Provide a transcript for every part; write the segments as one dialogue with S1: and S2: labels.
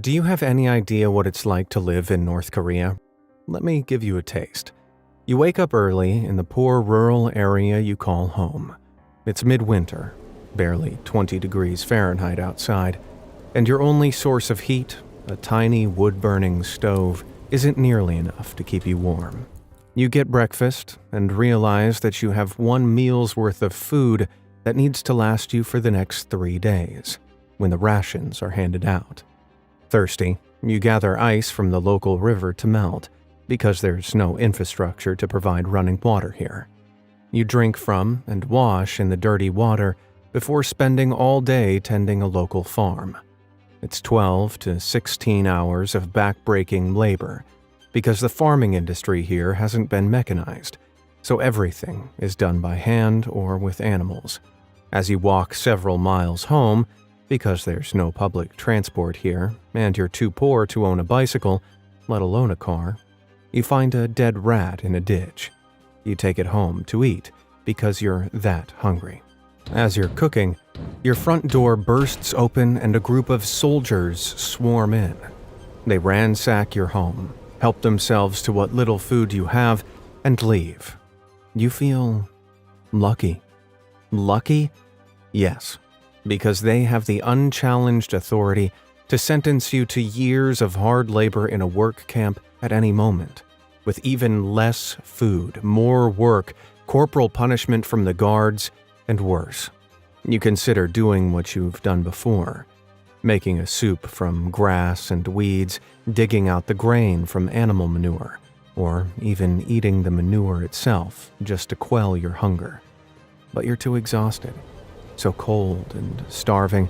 S1: Do you have any idea what it's like to live in North Korea? Let me give you a taste. You wake up early in the poor rural area you call home. It's midwinter, barely 20 degrees Fahrenheit outside, and your only source of heat, a tiny wood-burning stove, isn't nearly enough to keep you warm. You get breakfast and realize that you have one meal's worth of food that needs to last you for the next 3 days, when the rations are handed out. Thirsty, you gather ice from the local river to melt, because there's no infrastructure to provide running water here. You drink from and wash in the dirty water before spending all day tending a local farm. It's 12 to 16 hours of back-breaking labor, because the farming industry here hasn't been mechanized, so everything is done by hand or with animals. As you walk several miles home, because there's no public transport here, and you're too poor to own a bicycle, let alone a car, you find a dead rat in a ditch. You take it home to eat because you're that hungry. As you're cooking, your front door bursts open and a group of soldiers swarm in. They ransack your home, help themselves to what little food you have, and leave. You feel lucky. Lucky? Yes. Because they have the unchallenged authority to sentence you to years of hard labor in a work camp at any moment, with even less food, more work, corporal punishment from the guards, and worse. You consider doing what you've done before, making a soup from grass and weeds, digging out the grain from animal manure, or even eating the manure itself just to quell your hunger. But you're too exhausted. So cold and starving,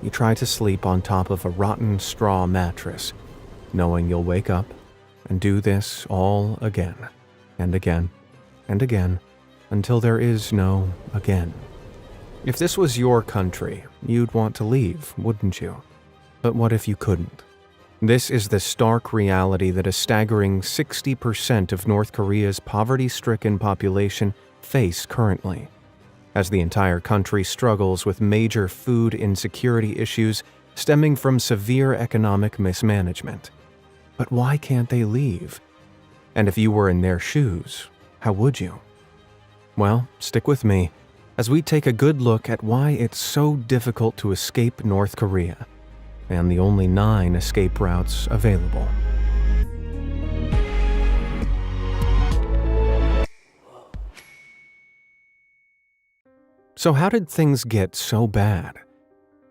S1: you try to sleep on top of a rotten straw mattress, knowing you'll wake up and do this all again, and again, and again, until there is no again. If this was your country, you'd want to leave, wouldn't you? But what if you couldn't? This is the stark reality that a staggering 60% of North Korea's poverty-stricken population face currently, as the entire country struggles with major food insecurity issues stemming from severe economic mismanagement. But why can't they leave? And if you were in their shoes, how would you? Well, stick with me as we take a good look at why it's so difficult to escape North Korea, and the only 9 escape routes available. So how did things get so bad?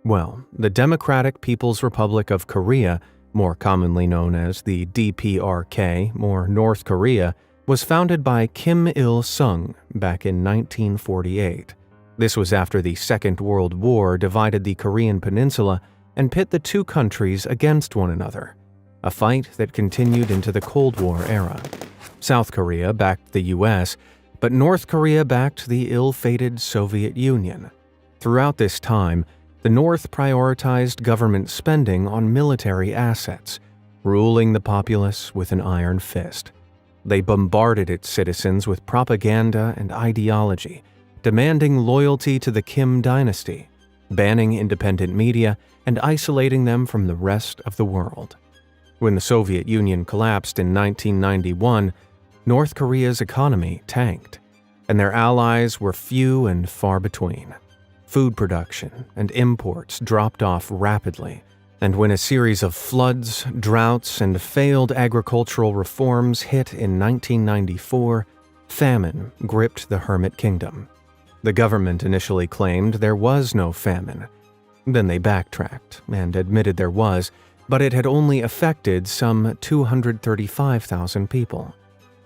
S1: Well, the Democratic People's Republic of Korea, more commonly known as the DPRK, or North Korea, was founded by Kim Il-sung back in 1948. This was after the Second World War divided the Korean peninsula and pit the two countries against one another, a fight that continued into the Cold War era. South Korea backed the U.S., but North Korea backed the ill-fated Soviet Union. Throughout this time, the North prioritized government spending on military assets, ruling the populace with an iron fist. They bombarded its citizens with propaganda and ideology, demanding loyalty to the Kim dynasty, banning independent media, and isolating them from the rest of the world. When the Soviet Union collapsed in 1991, North Korea's economy tanked, and their allies were few and far between. Food production and imports dropped off rapidly, and when a series of floods, droughts, and failed agricultural reforms hit in 1994, famine gripped the Hermit Kingdom. The government initially claimed there was no famine. Then they backtracked and admitted there was, but it had only affected some 235,000 people.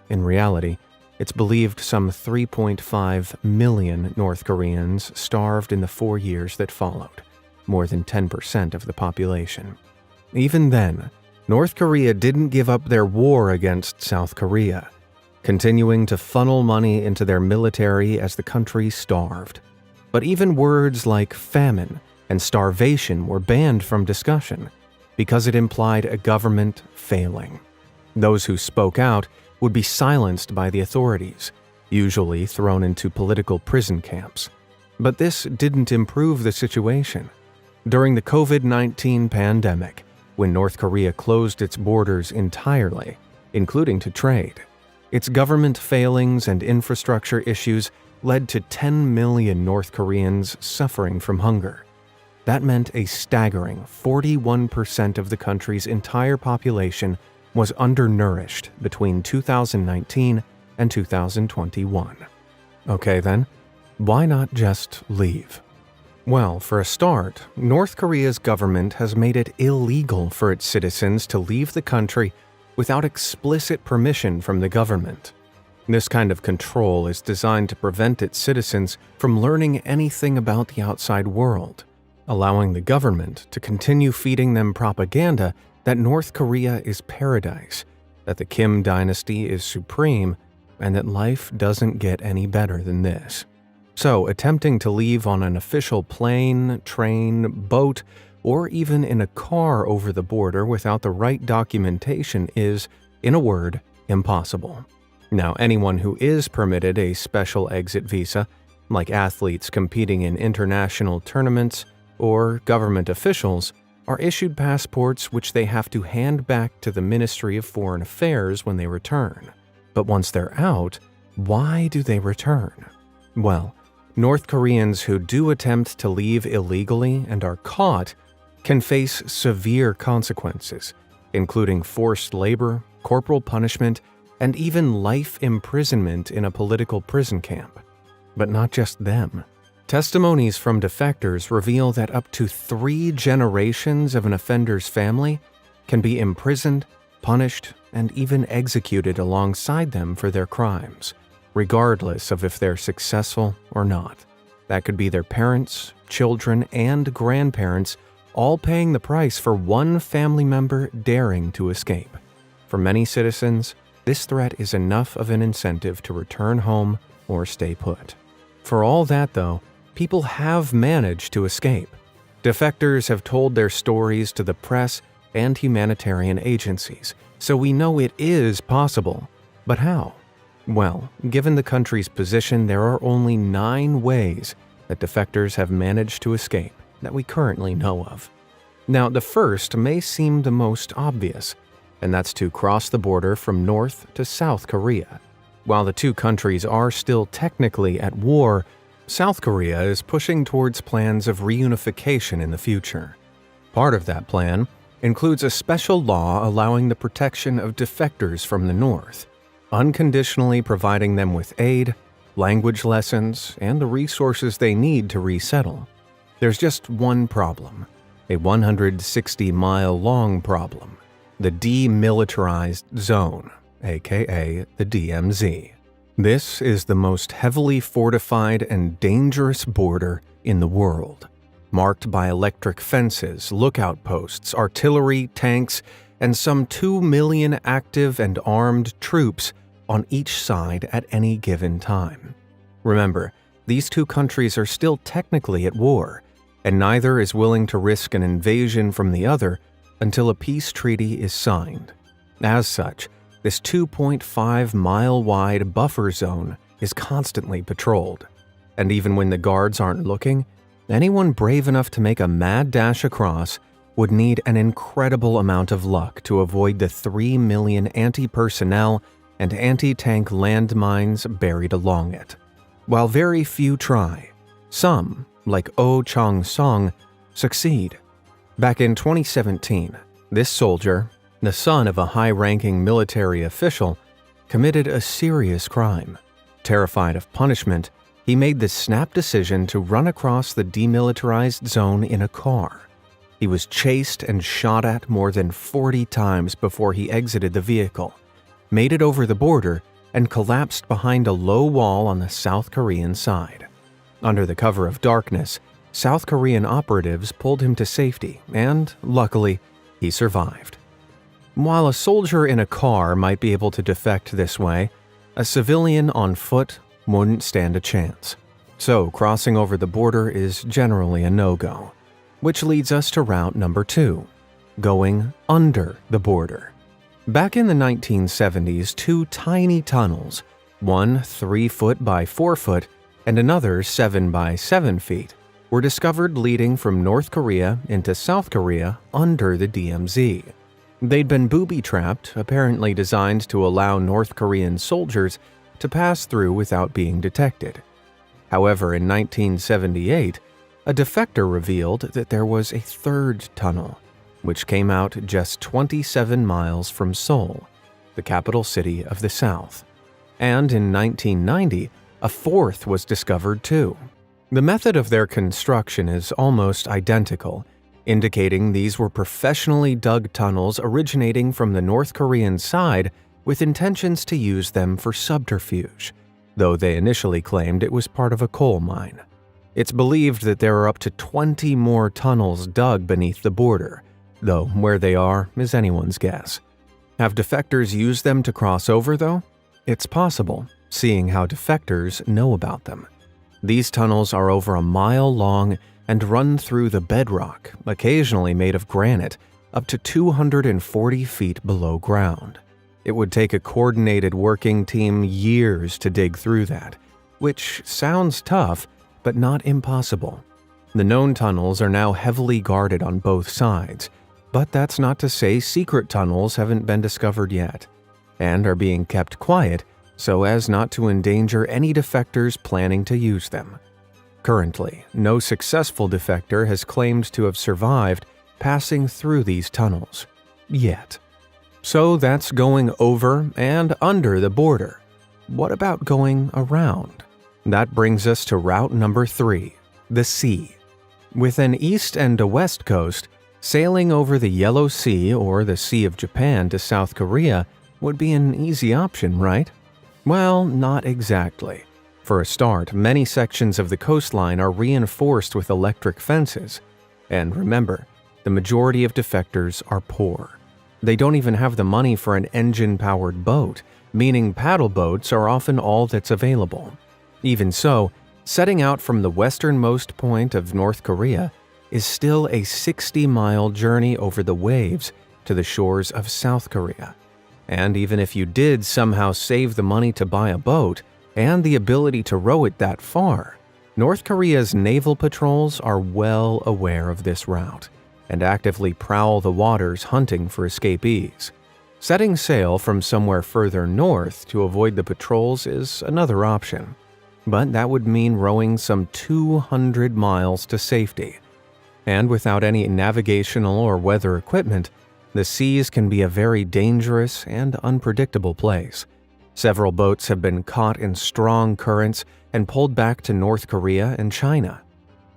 S1: In reality, it's believed some 3.5 million North Koreans starved in the 4 years that followed, more than 10% of the population. Even then, North Korea didn't give up their war against South Korea, continuing to funnel money into their military as the country starved. But even words like famine and starvation were banned from discussion because it implied a government failing. Those who spoke out would be silenced by the authorities, usually thrown into political prison camps. But this didn't improve the situation. During the COVID-19 pandemic, when North Korea closed its borders entirely, including to trade. Its government failings and infrastructure issues led to 10 million North Koreans suffering from hunger. That meant a staggering 41% of the country's entire population was undernourished between 2019 and 2021. Okay then, why not just leave? Well, for a start, North Korea's government has made it illegal for its citizens to leave the country without explicit permission from the government. This kind of control is designed to prevent its citizens from learning anything about the outside world, allowing the government to continue feeding them propaganda that North Korea is paradise, that the Kim dynasty is supreme, and that life doesn't get any better than this. So, attempting to leave on an official plane, train, boat, or even in a car over the border without the right documentation is, in a word, impossible. Now, anyone who is permitted a special exit visa, like athletes competing in international tournaments or government officials, are issued passports which they have to hand back to the Ministry of Foreign Affairs when they return. But once they're out, why do they return? Well, North Koreans who do attempt to leave illegally and are caught can face severe consequences, including forced labor, corporal punishment, and even life imprisonment in a political prison camp. But not just them. Testimonies from defectors reveal that up to 3 generations of an offender's family can be imprisoned, punished, and even executed alongside them for their crimes, regardless of if they're successful or not. That could be their parents, children, and grandparents, all paying the price for one family member daring to escape. For many citizens, this threat is enough of an incentive to return home or stay put. For all that, though, people have managed to escape. Defectors have told their stories to the press and humanitarian agencies, so we know it is possible. But how? Well, given the country's position, there are only 9 ways that defectors have managed to escape that we currently know of. Now, the first may seem the most obvious, and that's to cross the border from North to South Korea. While the two countries are still technically at war, South Korea is pushing towards plans of reunification in the future. Part of that plan includes a special law allowing the protection of defectors from the North, unconditionally providing them with aid, language lessons, and the resources they need to resettle. There's just one problem, a 160-mile-long problem, the Demilitarized Zone, aka the DMZ. This is the most heavily fortified and dangerous border in the world, marked by electric fences, lookout posts, artillery, tanks, and some 2 million active and armed troops on each side at any given time. Remember, these two countries are still technically at war, and neither is willing to risk an invasion from the other until a peace treaty is signed. As such, this 2.5-mile-wide buffer zone is constantly patrolled, and even when the guards aren't looking, anyone brave enough to make a mad dash across would need an incredible amount of luck to avoid the 3 million anti-personnel and anti-tank landmines buried along it. While very few try, some, like Oh Chong-song, succeed. Back in 2017, this soldier, the son of a high-ranking military official, committed a serious crime. Terrified of punishment, he made the snap decision to run across the demilitarized zone in a car. He was chased and shot at more than 40 times before he exited the vehicle, made it over the border, and collapsed behind a low wall on the South Korean side. Under the cover of darkness, South Korean operatives pulled him to safety, and, luckily, he survived. While a soldier in a car might be able to defect this way, a civilian on foot wouldn't stand a chance. So, crossing over the border is generally a no-go, which leads us to route number 2, going under the border. Back in the 1970s, 2 tiny tunnels, one 3 foot by 4 foot and another 7 by 7 feet, were discovered leading from North Korea into South Korea under the DMZ. They'd been booby-trapped, apparently designed to allow North Korean soldiers to pass through without being detected. However, in 1978, a defector revealed that there was a third tunnel, which came out just 27 miles from Seoul, the capital city of the South. And in 1990, a fourth was discovered too. The method of their construction is almost identical, indicating these were professionally dug tunnels originating from the North Korean side with intentions to use them for subterfuge, though they initially claimed it was part of a coal mine. It's believed that there are up to 20 more tunnels dug beneath the border, though where they are is anyone's guess. Have defectors used them to cross over, though? It's possible, seeing how defectors know about them. These tunnels are over a mile long and run through the bedrock, occasionally made of granite, up to 240 feet below ground. It would take a coordinated working team years to dig through that, which sounds tough, but not impossible. The known tunnels are now heavily guarded on both sides, but that's not to say secret tunnels haven't been discovered yet, and are being kept quiet so as not to endanger any defectors planning to use them. Currently, no successful defector has claimed to have survived passing through these tunnels. Yet. So that's going over and under the border. What about going around? That brings us to route number 3, the sea. With an east and a west coast, sailing over the Yellow Sea or the Sea of Japan to South Korea would be an easy option, right? Well, not exactly. For a start, many sections of the coastline are reinforced with electric fences. And remember, the majority of defectors are poor. They don't even have the money for an engine-powered boat, meaning paddle boats are often all that's available. Even so, setting out from the westernmost point of North Korea is still a 60-mile journey over the waves to the shores of South Korea. And even if you did somehow save the money to buy a boat and the ability to row it that far, North Korea's naval patrols are well aware of this route and actively prowl the waters hunting for escapees. Setting sail from somewhere further north to avoid the patrols is another option, but that would mean rowing some 200 miles to safety. And without any navigational or weather equipment, the seas can be a very dangerous and unpredictable place. Several boats have been caught in strong currents and pulled back to North Korea and China.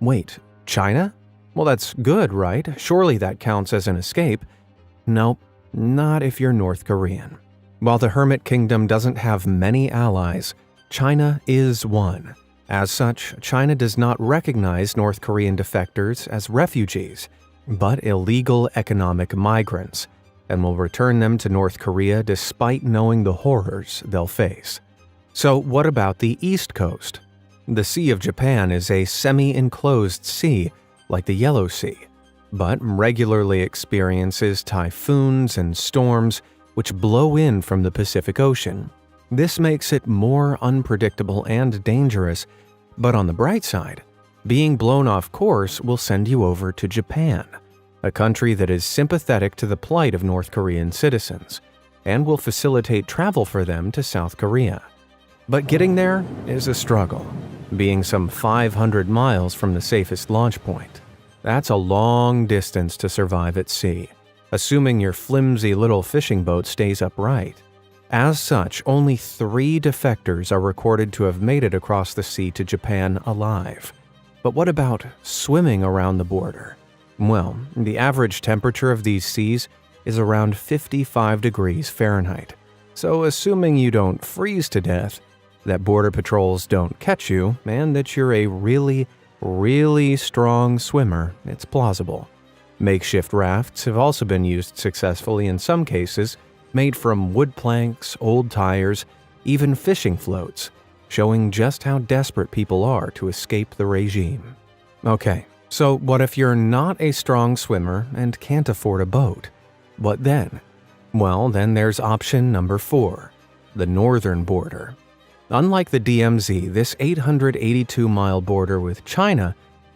S1: Wait, China? Well, that's good, right? Surely that counts as an escape. Nope, not if you're North Korean. While the Hermit Kingdom doesn't have many allies, China is one. As such, China does not recognize North Korean defectors as refugees, but illegal economic migrants, and will return them to North Korea despite knowing the horrors they'll face. So what about the East Coast? The Sea of Japan is a semi-enclosed sea, like the Yellow Sea, but regularly experiences typhoons and storms which blow in from the Pacific Ocean. This makes it more unpredictable and dangerous, but on the bright side, being blown off course will send you over to Japan, a country that is sympathetic to the plight of North Korean citizens, and will facilitate travel for them to South Korea. But getting there is a struggle, being some 500 miles from the safest launch point. That's a long distance to survive at sea, assuming your flimsy little fishing boat stays upright. As such, only 3 defectors are recorded to have made it across the sea to Japan alive. But what about swimming around the border? Well, the average temperature of these seas is around 55 degrees Fahrenheit. So assuming you don't freeze to death, that border patrols don't catch you, and that you're a really strong swimmer, it's plausible. Makeshift rafts have also been used successfully in some cases, made from wood planks, old tires, even fishing floats, showing just how desperate people are to escape the regime. Okay, so what if you're not a strong swimmer and can't afford a boat? What then? Well, then there's option number 4, the northern border. Unlike the DMZ, this 882-mile border with China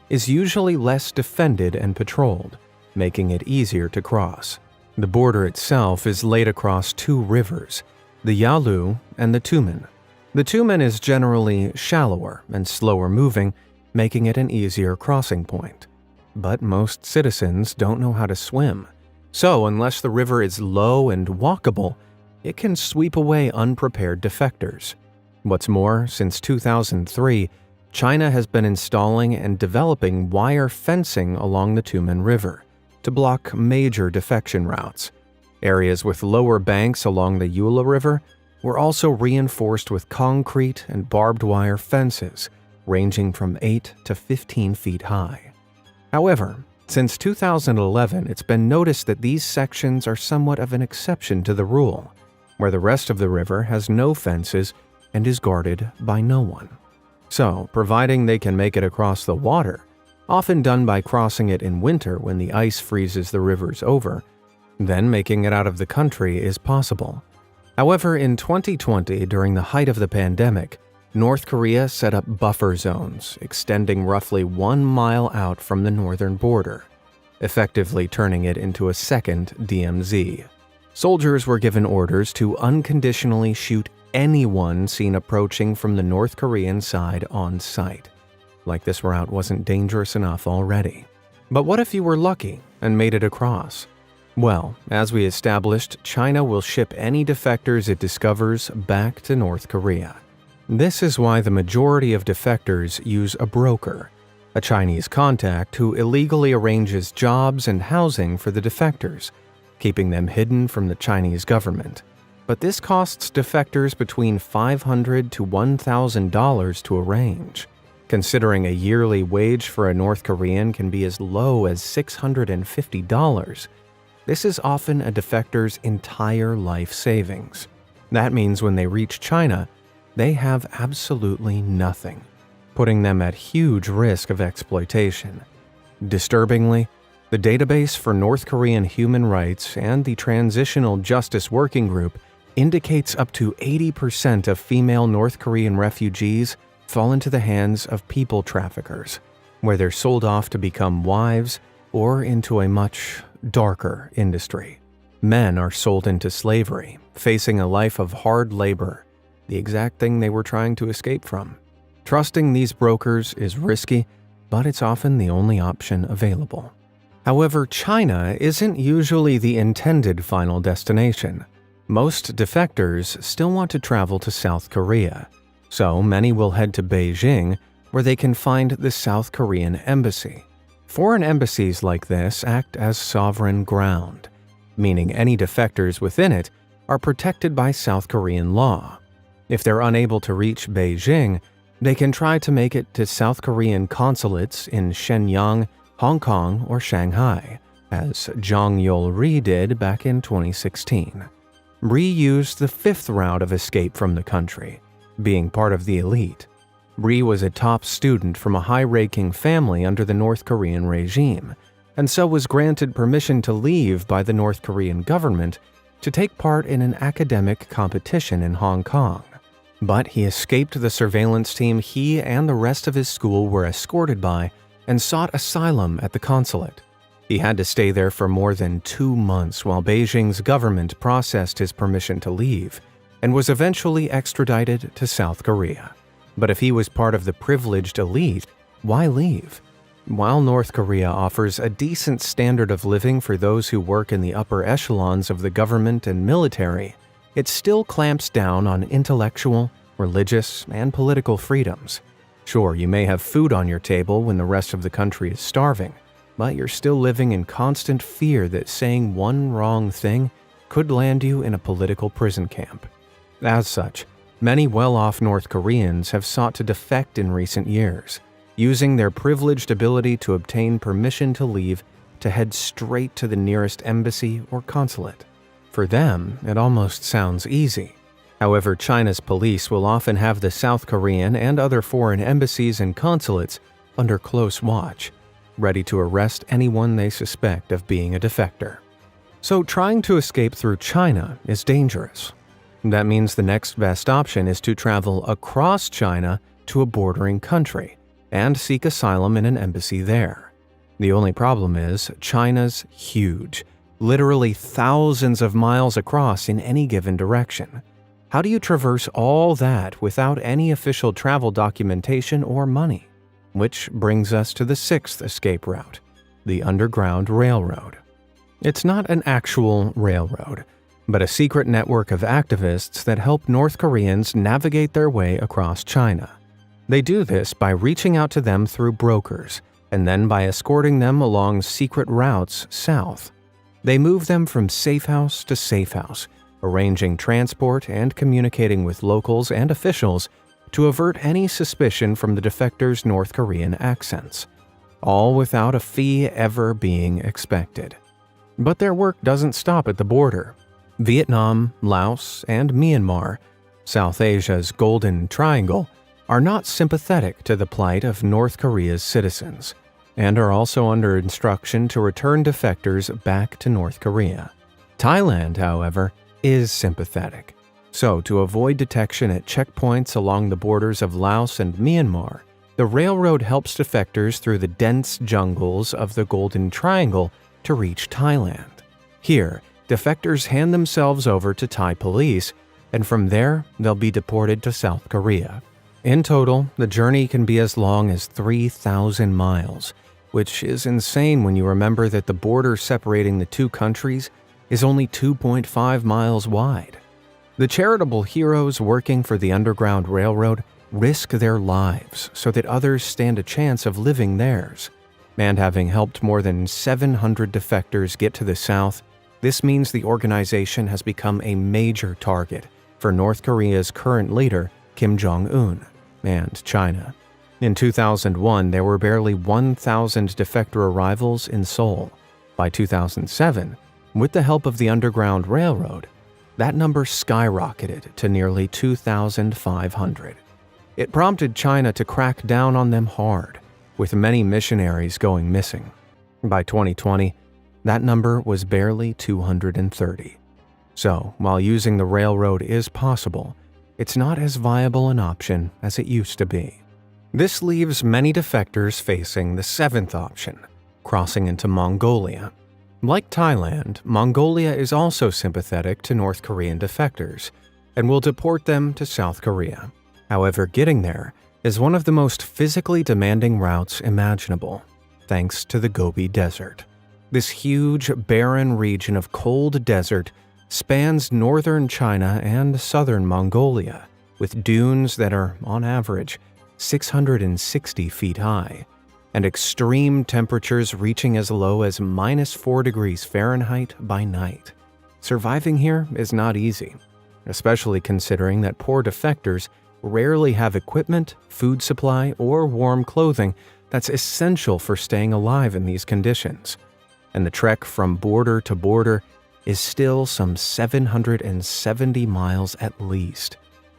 S1: is usually less defended and patrolled, making it easier to cross. The border itself is laid across two rivers, the Yalu and the Tumen. The Tumen is generally shallower and slower moving, making it an easier crossing point. But most citizens don't know how to swim, so unless the river is low and walkable, it can sweep away unprepared defectors. What's more, since 2003, China has been installing and developing wire fencing along the Tumen River to block major defection routes. Areas with lower banks along the Yula River were also reinforced with concrete and barbed wire fences ranging from 8 to 15 feet high. However, since 2011, it's been noticed that these sections are somewhat of an exception to the rule, where the rest of the river has no fences and is guarded by no one. So, providing they can make it across the water, often done by crossing it in winter when the ice freezes the rivers over, then making it out of the country is possible. However, in 2020, during the height of the pandemic, North Korea set up buffer zones extending roughly 1 mile out from the northern border, effectively turning it into a second DMZ. Soldiers were given orders to unconditionally shoot anyone seen approaching from the North Korean side on sight. Like this route wasn't dangerous enough already. But what if you were lucky and made it across? Well, as we established, China will ship any defectors it discovers back to North Korea. This is why the majority of defectors use a broker, a Chinese contact who illegally arranges jobs and housing for the defectors, keeping them hidden from the Chinese government. But this costs defectors between $500 to $1,000 to arrange, considering a yearly wage for a North Korean can be as low as $650. This is often a defector's entire life savings. That means when they reach China, they have absolutely nothing, putting them at huge risk of exploitation. Disturbingly, the database for North Korean human rights and the Transitional Justice Working Group indicates up to 80% of female North Korean refugees fall into the hands of people traffickers, where they're sold off to become wives or into a much darker industry. Men are sold into slavery, facing a life of hard labor, the exact thing they were trying to escape from. Trusting these brokers is risky, but it's often the only option available. However, China isn't usually the intended final destination. Most defectors still want to travel to South Korea, so many will head to Beijing, where they can find the South Korean embassy. Foreign embassies like this act as sovereign ground, meaning any defectors within it are protected by South Korean law. If they're unable to reach Beijing, they can try to make it to South Korean consulates in Shenyang, Hong Kong, or Shanghai, as Jong Yol-ri did back in 2016. Ri used the fifth route of escape from the country, being part of the elite. Ri was a top student from a high-ranking family under the North Korean regime, and so was granted permission to leave by the North Korean government to take part in an academic competition in Hong Kong. But he escaped the surveillance team he and the rest of his school were escorted by and sought asylum at the consulate. He had to stay there for more than 2 months while Beijing's government processed his permission to leave and was eventually extradited to South Korea. But if he was part of the privileged elite, why leave? While North Korea offers a decent standard of living for those who work in the upper echelons of the government and military, it still clamps down on intellectual, religious, and political freedoms. Sure, you may have food on your table when the rest of the country is starving, but you're still living in constant fear that saying one wrong thing could land you in a political prison camp. As such, many well-off North Koreans have sought to defect in recent years, using their privileged ability to obtain permission to leave to head straight to the nearest embassy or consulate. For them, it almost sounds easy. However, China's police will often have the South Korean and other foreign embassies and consulates under close watch, ready to arrest anyone they suspect of being a defector. So trying to escape through China is dangerous. That means the next best option is to travel across China to a bordering country, and seek asylum in an embassy there. The only problem is China's huge, literally thousands of miles across in any given direction. How do you traverse all that without any official travel documentation or money? Which brings us to the sixth escape route, the Underground Railroad. It's not an actual railroad, but a secret network of activists that help North Koreans navigate their way across China. They do this by reaching out to them through brokers, and then by escorting them along secret routes south. They move them from safe house to safe house, arranging transport and communicating with locals and officials to avert any suspicion from the defectors' North Korean accents, all without a fee ever being expected. But their work doesn't stop at the border. Vietnam, Laos, and Myanmar, South Asia's Golden Triangle, are not sympathetic to the plight of North Korea's citizens, and are also under instruction to return defectors back to North Korea. Thailand, however, is sympathetic. So, to avoid detection at checkpoints along the borders of Laos and Myanmar, the railroad helps defectors through the dense jungles of the Golden Triangle to reach Thailand. Here, defectors hand themselves over to Thai police, and from there, they'll be deported to South Korea. In total, the journey can be as long as 3,000 miles, which is insane when you remember that the border separating the two countries is only 2.5 miles wide. The charitable heroes working for the Underground Railroad risk their lives so that others stand a chance of living theirs. And having helped more than 700 defectors get to the South, this means the organization has become a major target for North Korea's current leader, Kim Jong-un, and China. In 2001, there were barely 1,000 defector arrivals in Seoul. By 2007, with the help of the Underground Railroad, that number skyrocketed to nearly 2,500. It prompted China to crack down on them hard, with many missionaries going missing. By 2020, that number was barely 230. So, while using the railroad is possible, it's not as viable an option as it used to be. This leaves many defectors facing the seventh option, crossing into Mongolia. Like Thailand, Mongolia is also sympathetic to North Korean defectors and will deport them to South Korea. However, getting there is one of the most physically demanding routes imaginable, thanks to the Gobi Desert. This huge, barren region of cold desert spans northern China and southern Mongolia, with dunes that are, on average, 660 feet high, and extreme temperatures reaching as low as -4 degrees Fahrenheit by night. Surviving here is not easy, especially considering that poor defectors rarely have equipment, food supply, or warm clothing that's essential for staying alive in these conditions. And the trek from border to border is still some 770 miles at least.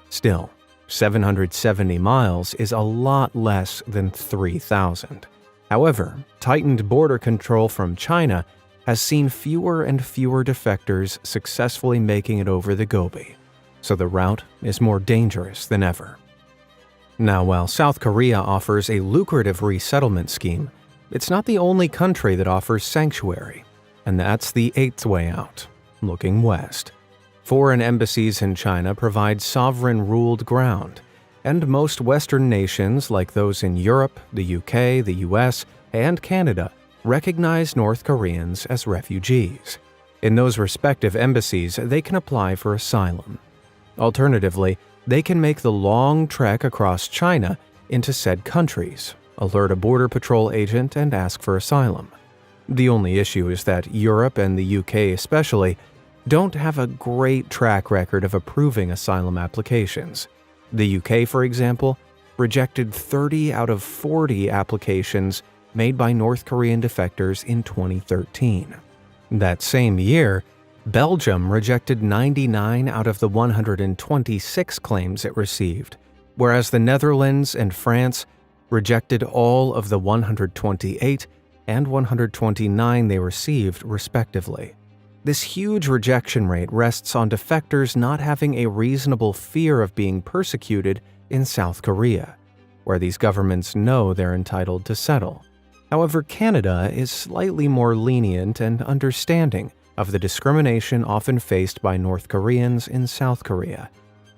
S1: Still, 770 miles is a lot less than 3,000. However, tightened border control from China has seen fewer and fewer defectors successfully making it over the Gobi, so the route is more dangerous than ever. Now, while South Korea offers a lucrative resettlement scheme, it's not the only country that offers sanctuary, and that's the eighth way out, looking west. Foreign embassies in China provide sovereign-ruled ground, and most Western nations, like those in Europe, the UK, the US, and Canada, recognize North Koreans as refugees. In those respective embassies, they can apply for asylum. Alternatively, they can make the long trek across China into said countries, alert a border patrol agent, and ask for asylum. The only issue is that Europe, and the UK especially, don't have a great track record of approving asylum applications. The UK, for example, rejected 30 out of 40 applications made by North Korean defectors in 2013. That same year, Belgium rejected 99 out of the 126 claims it received, whereas the Netherlands and France rejected all of the 128 and 129 they received, respectively. This huge rejection rate rests on defectors not having a reasonable fear of being persecuted in South Korea, where these governments know they're entitled to settle. However, Canada is slightly more lenient and understanding of the discrimination often faced by North Koreans in South Korea,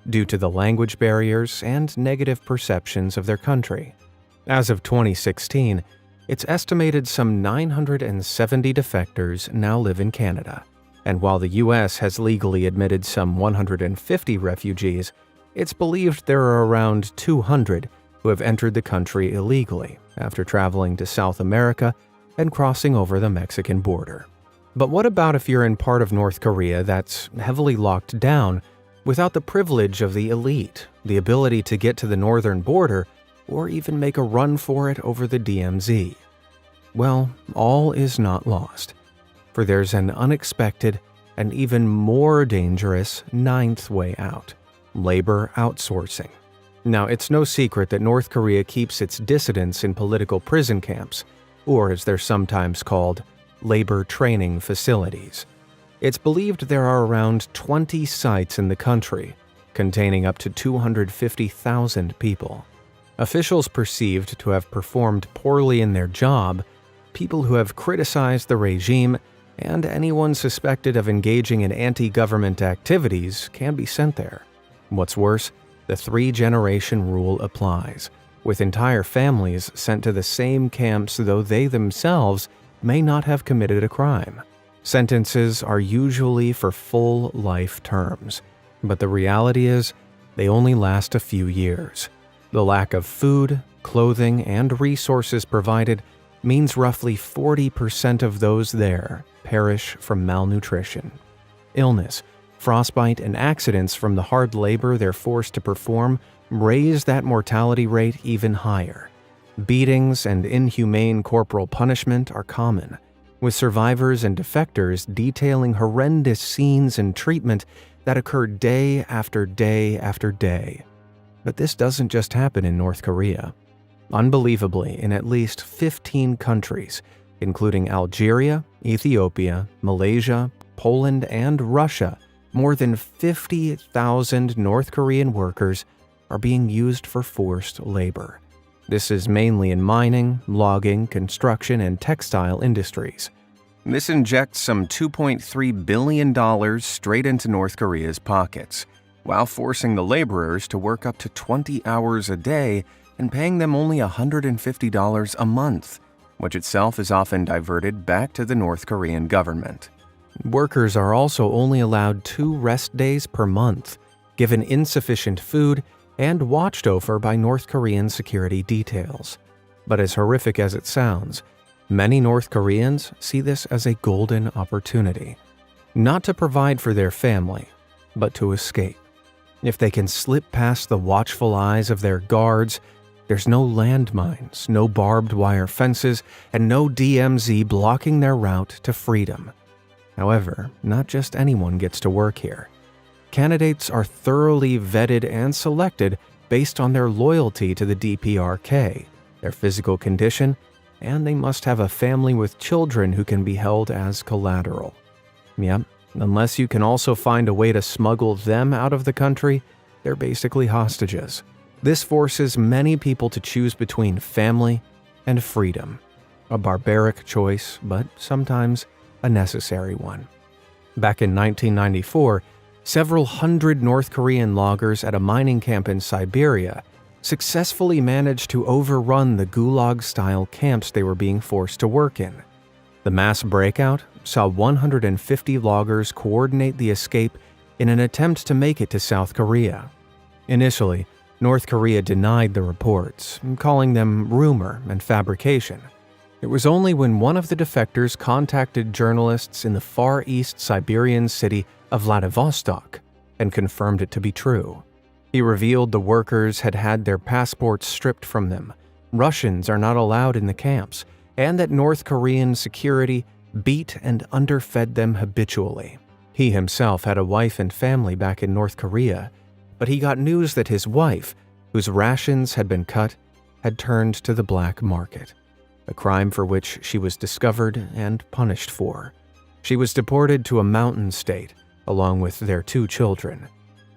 S1: due to the language barriers and negative perceptions of their country. As of 2016, it's estimated some 970 defectors now live in Canada, and while the U.S. has legally admitted some 150 refugees, it's believed there are around 200 who have entered the country illegally after traveling to South America and crossing over the Mexican border. But what about if you're in part of North Korea that's heavily locked down, without the privilege of the elite, the ability to get to the northern border, or even make a run for it over the DMZ? Well, all is not lost, for there's an unexpected and even more dangerous ninth way out: labor outsourcing. Now, it's no secret that North Korea keeps its dissidents in political prison camps, or as they're sometimes called, labor training facilities. It's believed there are around 20 sites in the country, containing up to 250,000 people. Officials perceived to have performed poorly in their job, people who have criticized the regime, and anyone suspected of engaging in anti-government activities can be sent there. What's worse, the three-generation rule applies, with entire families sent to the same camps though they themselves may not have committed a crime. Sentences are usually for full life terms, but the reality is they only last a few years. The lack of food, clothing, and resources provided means roughly 40% of those there perish from malnutrition. Illness, frostbite, and accidents from the hard labor they're forced to perform raise that mortality rate even higher. Beatings and inhumane corporal punishment are common, with survivors and defectors detailing horrendous scenes and treatment that occur day after day after day. But this doesn't just happen in North Korea. Unbelievably, in at least 15 countries, including Algeria, Ethiopia, Malaysia, Poland, and Russia, more than 50,000 North Korean workers are being used for forced labor. This is mainly in mining, logging, construction, and textile industries. This injects some $2.3 billion straight into North Korea's pockets, while forcing the laborers to work up to 20 hours a day and paying them only $150 a month, which itself is often diverted back to the North Korean government. Workers are also only allowed 2 rest days per month, given insufficient food, and watched over by North Korean security details. But as horrific as it sounds, many North Koreans see this as a golden opportunity, not to provide for their family, but to escape. If they can slip past the watchful eyes of their guards, there's no landmines, no barbed wire fences, and no DMZ blocking their route to freedom. However, not just anyone gets to work here. Candidates are thoroughly vetted and selected based on their loyalty to the DPRK, their physical condition, and they must have a family with children who can be held as collateral. Yep, unless you can also find a way to smuggle them out of the country, they're basically hostages. This forces many people to choose between family and freedom. A barbaric choice, but sometimes a necessary one. Back in 1994, several hundred North Korean loggers at a mining camp in Siberia successfully managed to overrun the gulag-style camps they were being forced to work in. The mass breakout saw 150 loggers coordinate the escape in an attempt to make it to South Korea. Initially, North Korea denied the reports, calling them rumor and fabrication. It was only when one of the defectors contacted journalists in the Far East Siberian city of Vladivostok and confirmed it to be true. He revealed the workers had had their passports stripped from them, Russians are not allowed in the camps, and that North Korean security beat and underfed them habitually. He himself had a wife and family back in North Korea, but he got news that his wife, whose rations had been cut, had turned to the black market, a crime for which she was discovered and punished for. She was deported to a mountain state, along with their 2 children.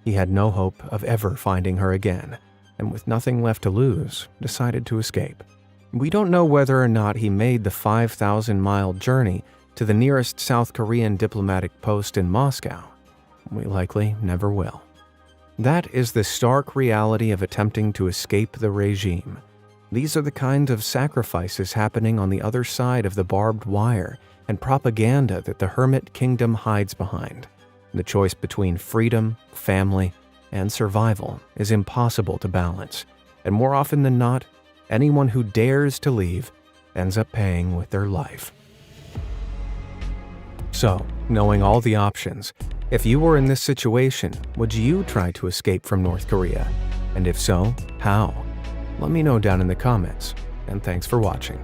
S1: He had no hope of ever finding her again, and with nothing left to lose, decided to escape. We don't know whether or not he made the 5,000-mile journey to the nearest South Korean diplomatic post in Moscow. We likely never will. That is the stark reality of attempting to escape the regime. These are the kinds of sacrifices happening on the other side of the barbed wire and propaganda that the hermit kingdom hides behind. The choice between freedom, family, and survival is impossible to balance, and more often than not, anyone who dares to leave ends up paying with their life. So, knowing all the options, if you were in this situation, would you try to escape from North Korea? And if so, how? Let me know down in the comments, and thanks for watching.